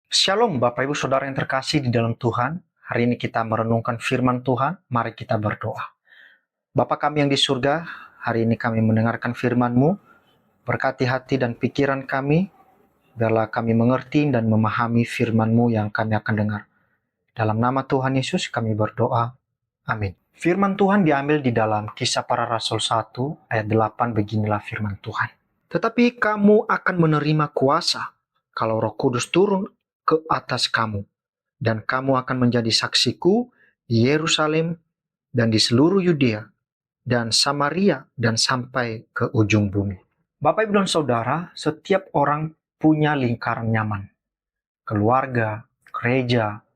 Shalom Bapak Ibu Saudara yang terkasih di dalam Tuhan. Hari ini kita merenungkan firman Tuhan, mari kita berdoa. Bapa kami yang di surga, hari ini kami mendengarkan firman-Mu, berkati hati dan pikiran kami, biarlah kami mengerti dan memahami firman-Mu yang kami akan dengar. Dalam nama Tuhan Yesus kami berdoa, amin. Firman Tuhan diambil di dalam Kisah Para Rasul 1 ayat 8, beginilah firman Tuhan. Tetapi kamu akan menerima kuasa kalau Roh Kudus turun ke atas kamu, dan kamu akan menjadi saksiku di Yerusalem dan di seluruh Yudea dan Samaria dan sampai ke ujung bumi. Bapak Ibu dan Saudara, setiap orang punya lingkaran nyaman, keluarga, gereja,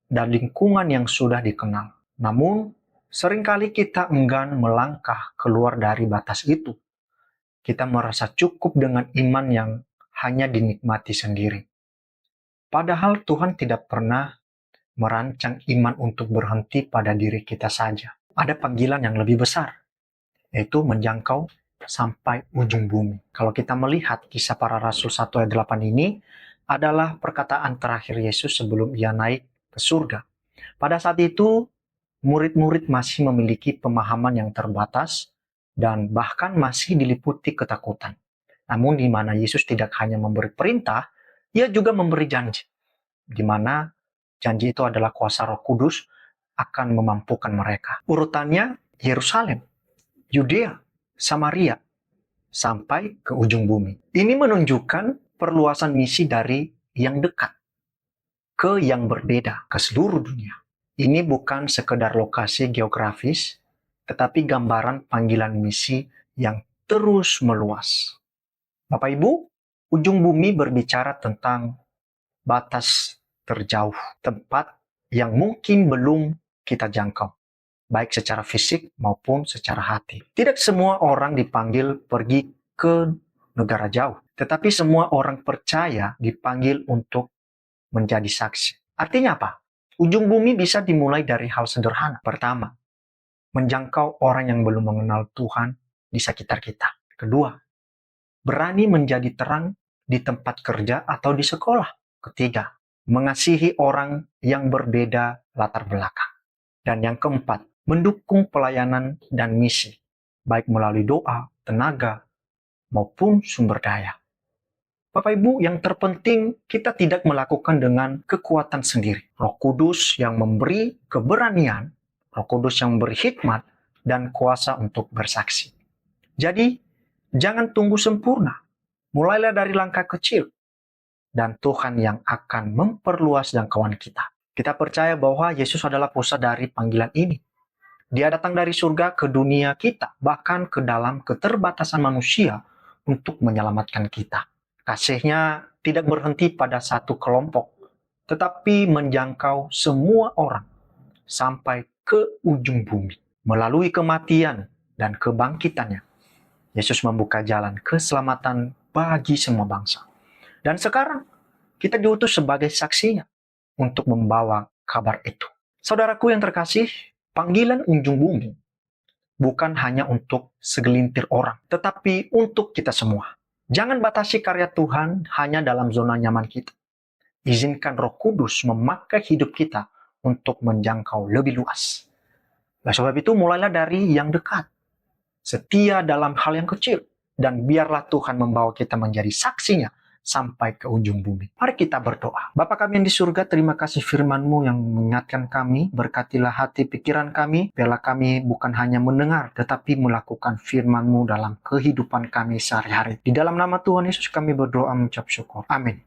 dan lingkungan yang sudah dikenal. Namun, seringkali kita enggan melangkah keluar dari batas itu. Kita merasa cukup dengan iman yang hanya dinikmati sendiri. Padahal Tuhan tidak pernah merancang iman untuk berhenti pada diri kita saja. Ada panggilan yang lebih besar, yaitu menjangkau sampai ujung bumi. Kalau kita melihat Kisah Para Rasul 1 ayat 8 ini, adalah perkataan terakhir Yesus sebelum ia naik ke surga. Pada saat itu, murid-murid masih memiliki pemahaman yang terbatas dan bahkan masih diliputi ketakutan. Namun di mana Yesus tidak hanya memberi perintah, ia juga memberi janji, di mana janji itu adalah kuasa Roh Kudus akan memampukan mereka. Urutannya Yerusalem, Yudea, Samaria, sampai ke ujung bumi. Ini menunjukkan perluasan misi dari yang dekat ke yang berbeda, ke seluruh dunia. Ini bukan sekedar lokasi geografis, tetapi gambaran panggilan misi yang terus meluas. Bapak Ibu, ujung bumi berbicara tentang batas terjauh, tempat yang mungkin belum kita jangkau, baik secara fisik maupun secara hati. Tidak semua orang dipanggil pergi ke negara jauh, tetapi semua orang percaya dipanggil untuk menjadi saksi. Artinya apa? Ujung bumi bisa dimulai dari hal sederhana. Pertama, menjangkau orang yang belum mengenal Tuhan di sekitar kita. Kedua, berani menjadi terang di tempat kerja atau di sekolah. Ketiga, mengasihi orang yang berbeda latar belakang. Dan yang keempat, mendukung pelayanan dan misi, baik melalui doa, tenaga, maupun sumber daya. Bapak Ibu, yang terpenting kita tidak melakukan dengan kekuatan sendiri. Roh Kudus yang memberi keberanian, Roh Kudus yang memberi hikmat dan kuasa untuk bersaksi. Jadi, jangan tunggu sempurna. Mulailah dari langkah kecil. Dan Tuhan yang akan memperluas jangkauan kita. Kita percaya bahwa Yesus adalah pusat dari panggilan ini. Dia datang dari surga ke dunia kita, bahkan ke dalam keterbatasan manusia untuk menyelamatkan kita. Kasih-Nya tidak berhenti pada satu kelompok, tetapi menjangkau semua orang sampai ke ujung bumi. Melalui kematian dan kebangkitannya, Yesus membuka jalan keselamatan bagi semua bangsa. Dan sekarang, kita diutus sebagai saksinya untuk membawa kabar itu. Saudaraku yang terkasih, panggilan ujung bumi bukan hanya untuk segelintir orang, tetapi untuk kita semua. Jangan batasi karya Tuhan hanya dalam zona nyaman kita. Izinkan Roh Kudus memakai hidup kita untuk menjangkau lebih luas. Oleh sebab itu, mulailah dari yang dekat. Setia dalam hal yang kecil. Dan biarlah Tuhan membawa kita menjadi saksinya sampai ke ujung bumi. Mari kita berdoa. Bapa kami yang di surga, terima kasih firman-Mu yang mengingatkan kami. Berkatilah hati pikiran kami. Biarlah kami bukan hanya mendengar, tetapi melakukan firman-Mu dalam kehidupan kami sehari-hari. Di dalam nama Tuhan Yesus kami berdoa mengucap syukur. Amin.